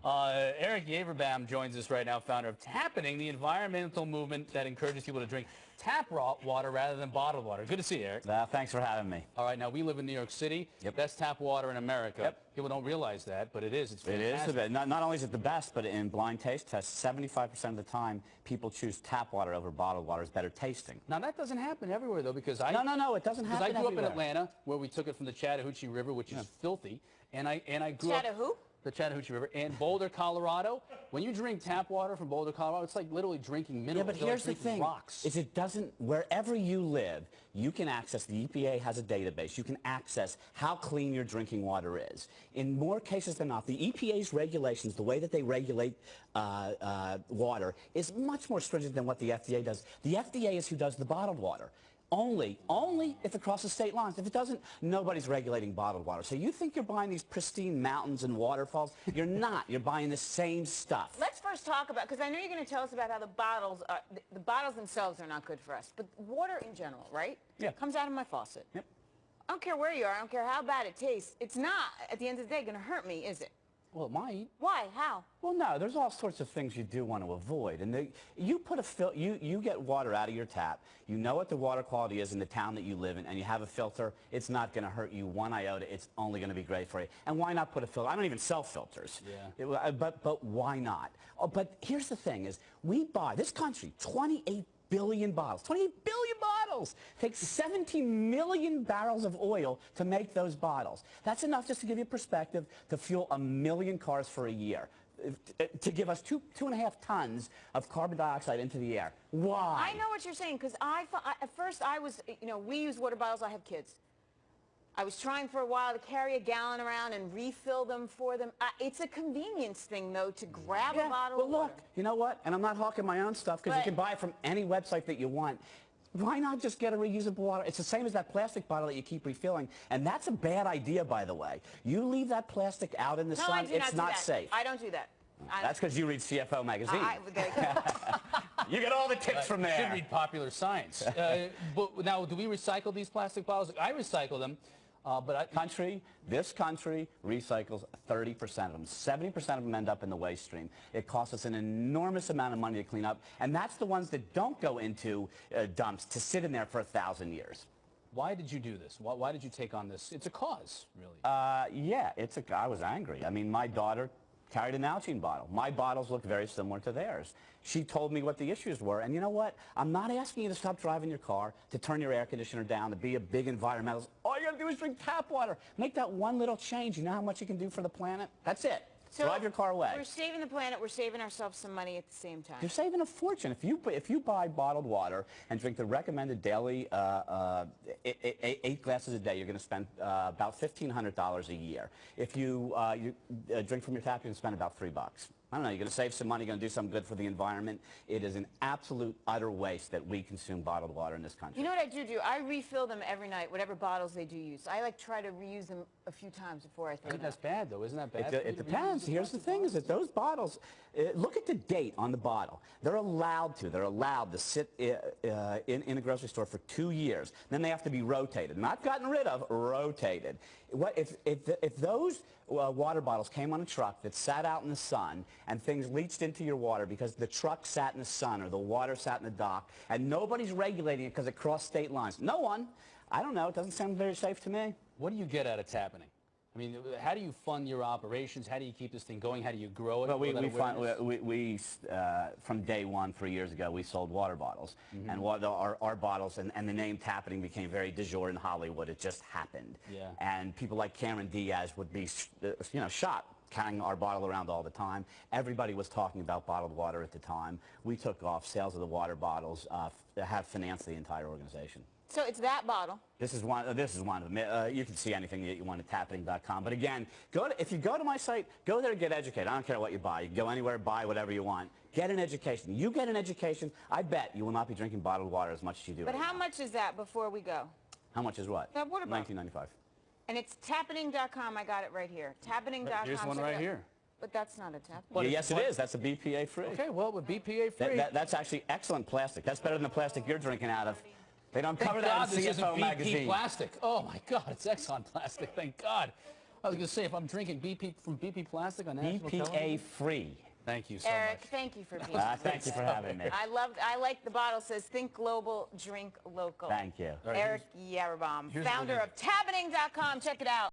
Eric Yaverbaum joins us right now, founder of Tappening, the environmental movement that encourages people to drink tap water rather than bottled water. Good to see you, Eric. Thanks for having me. All right, now we live in New York City. Yep. Best tap water in America. Yep. People don't realize that, but it is. It's fantastic. It is the best. Not only is it the best, but in blind taste tests, 75% of the time, people choose tap water over bottled water. It's better tasting. Now, that doesn't happen everywhere, though, because No, it doesn't happen Because I grew everywhere. up in Atlanta, where we took it from the Chattahoochee River, which is filthy, and I grew up... Chattahoo? The Chattahoochee River, and Boulder, Colorado. When you drink tap water from Boulder, Colorado, it's like literally drinking minerals. Yeah, but here's the thing, rocks. is it doesn't, wherever you live, you can access, the EPA has a database, you can access how clean your drinking water is. In more cases than not, the EPA's regulations, the way that they regulate water, is much more stringent than what the FDA does. The FDA is who does the bottled water. Only if it crosses state lines. If it doesn't, nobody's regulating bottled water. So you think you're buying these pristine mountains and waterfalls? You're not. You're buying the same stuff. Let's first talk about, because I know you're going to tell us about how the bottles themselves are not good for us, but water in general, right? Yeah. Comes out of my faucet. Yep. I don't care where you are. I don't care how bad it tastes. It's not, at the end of the day, going to hurt me, is it? Well, it might. Why? How? Well, no, there's all sorts of things you do want to avoid. And you put a you get water out of your tap. You know what the water quality is in the town that you live in, and you have a filter. It's not going to hurt you one iota. It's only going to be great for you. And why not put a filter? I don't even sell filters. Yeah. But why not? Oh, but here's the thing: is we buy this country 28 billion bottles. 28 billion bottles! Takes 17 million barrels of oil to make those bottles. That's enough, just to give you perspective, to fuel 1 million cars for a year. To give us 2.5 tons of carbon dioxide into the air. Why? I know what you're saying, because at first I was, we use water bottles. I have kids. I was trying for a while to carry a gallon around and refill them for them. It's a convenience thing, though, to grab a bottle of water. Well, look, you know what? And I'm not hawking my own stuff, because you can buy it from any website that you want. Why not just get a reusable water? It's the same as that plastic bottle that you keep refilling. And that's a bad idea, by the way. You leave that plastic out in the sun, it's not safe. I don't do that. That's because you read CFO magazine. There you go. You get all the tips from there. You should read Popular Science. But now, do we recycle these plastic bottles? I recycle them. This country recycles 30% of them. 70% of them end up in the waste stream. It costs us an enormous amount of money to clean up, and that's the ones that don't go into dumps to sit in there for 1,000 years. Why did you do this? Why did you take on this? It's a cause, really. Yeah, I was angry. I mean, my daughter carried an Nalgene bottle. My bottles look very similar to theirs. She told me what the issues were, and you know what? I'm not asking you to stop driving your car, to turn your air conditioner down, to be a big environmentalist. All you gotta do is drink tap water. Make that one little change. You know how much you can do for the planet? That's it. So drive your car away. We're saving the planet, we're saving ourselves some money at the same time. You're saving a fortune. If you buy bottled water and drink the recommended daily 8 glasses a day, you're going to spend about $1,500 a year. If you drink from your tap, you're going to spend about $3. I don't know, you're going to save some money, you're going to do something good for the environment. It is an absolute, utter waste that we consume bottled water in this country. You know what I do? I refill them every night, whatever bottles they do use. I try to reuse them a few times before I throw them out. I think that's bad, though. Isn't that bad? It depends. Here's the thing, is that those bottles, look at the date on the bottle. They're allowed to sit in a grocery store for 2 years. Then they have to be rotated. Not gotten rid of, rotated. If those water bottles came on a truck that sat out in the sun and things leached into your water because the truck sat in the sun or the water sat in the dock and nobody's regulating it because it crossed state lines. No one. I don't know. It doesn't sound very safe to me. What do you get out of Tappening? I mean, how do you fund your operations? How do you keep this thing going? How do you grow it? Well, from day one, 3 years ago, we sold water bottles. And our bottles and the name Tappening became very du jour in Hollywood. It just happened. Yeah. And people like Cameron Diaz would be, shot carrying our bottle around all the time. Everybody was talking about bottled water at the time. We took off. Sales of the water bottles have financed the entire organization. So it's that bottle. This is one of them. You can see anything that you want at tappening.com. But again, if you go to my site, go there and get educated. I don't care what you buy. You can go anywhere, buy whatever you want. Get an education. You get an education, I bet you will not be drinking bottled water as much as you do. But how much is that before we go? How much is what? That water bottle. $19.95. And it's tappening.com. I got it right here. Tappening.com. Here's one right here. But that's not a tap. Yes, it is. That's a BPA free. Okay, well, with BPA free. That's actually excellent plastic. That's better than the plastic you're drinking out of. They don't cover that in CFO magazine. BP plastic. Oh my God, it's Exxon plastic. Thank God. I was going to say, if I'm drinking BP from BP Plastic on national television. BPA free. Thank you so Eric, much. thank you for being Thank you for having me. I like the bottle says think global, drink local. Thank you. All right, Eric Yaverbaum, here's founder what of tappening.com. Check it out.